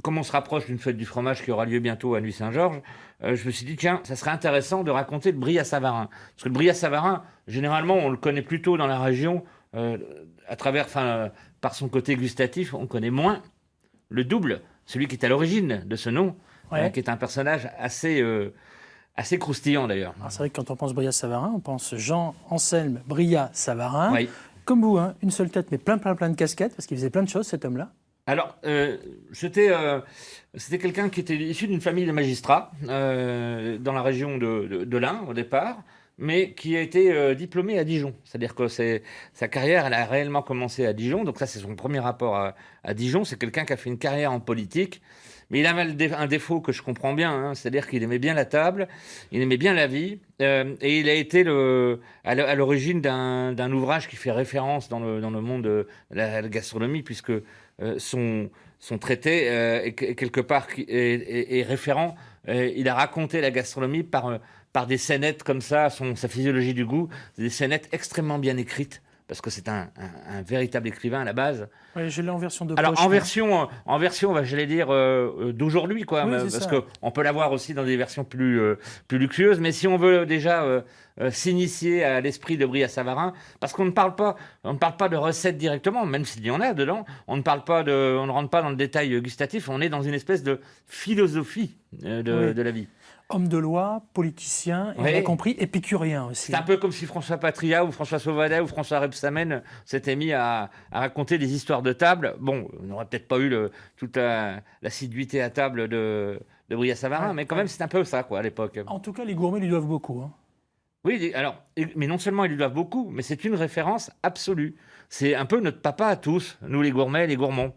comme on se rapproche d'une fête du fromage qui aura lieu bientôt à Nuit-Saint-Georges, je me suis dit, tiens, ça serait intéressant de raconter le brie à Savarin. Parce que le brie à Savarin, généralement, on le connaît plutôt dans la région, à travers, par son côté gustatif, on connaît moins le double, celui qui est à l'origine de ce nom, Ouais. qui est un personnage assez croustillant d'ailleurs. Alors, c'est vrai que quand on pense Brillat-Savarin, on pense Jean-Anselme Brillat-Savarin. Oui. Comme vous, hein, une seule tête, mais plein de casquettes, parce qu'il faisait plein de choses, cet homme-là. Alors, c'était quelqu'un qui était issu d'une famille de magistrats dans la région de l'Ain au départ, mais qui a été diplômé à Dijon. C'est-à-dire que sa carrière, elle a réellement commencé à Dijon. Donc ça, c'est son premier rapport à Dijon. C'est quelqu'un qui a fait une carrière en politique. Mais il avait un défaut que je comprends bien, hein, c'est-à-dire qu'il aimait bien la table, il aimait bien la vie, et il a été à l'origine d'un ouvrage qui fait référence dans le monde de la gastronomie, puisque son traité est quelque part est référent. Il a raconté la gastronomie par des scénettes comme ça, sa physiologie du goût, des scénettes extrêmement bien écrites, parce que c'est un véritable écrivain à la base. Oui, je l'ai en version de Alors poche. en version, j'allais dire d'aujourd'hui, quoi, Oui, parce c'est ça. que on peut l'avoir aussi dans des versions plus luxueuses. Mais si on veut déjà s'initier à l'esprit de Brie à Savarin, parce qu'on ne parle pas de recettes directement, même s'il y en a dedans, on ne rentre pas dans le détail gustatif. On est dans une espèce de philosophie Oui. de la vie. Homme de loi, politicien, et Oui. on a compris, épicurien aussi. C'est un peu comme si François Patria ou François Sauvadet ou François Rebsamen s'étaient mis à raconter des histoires de table. Bon, on n'aurait peut-être pas eu toute l'assiduité à table de Brie à Savarin, Ouais, mais quand ouais. même, c'est un peu ça, quoi, à l'époque. En tout cas, les gourmets lui doivent beaucoup. Hein. Oui, alors, mais non seulement ils lui doivent beaucoup, mais c'est une référence absolue. C'est un peu notre papa à tous, nous les gourmets, les gourmands.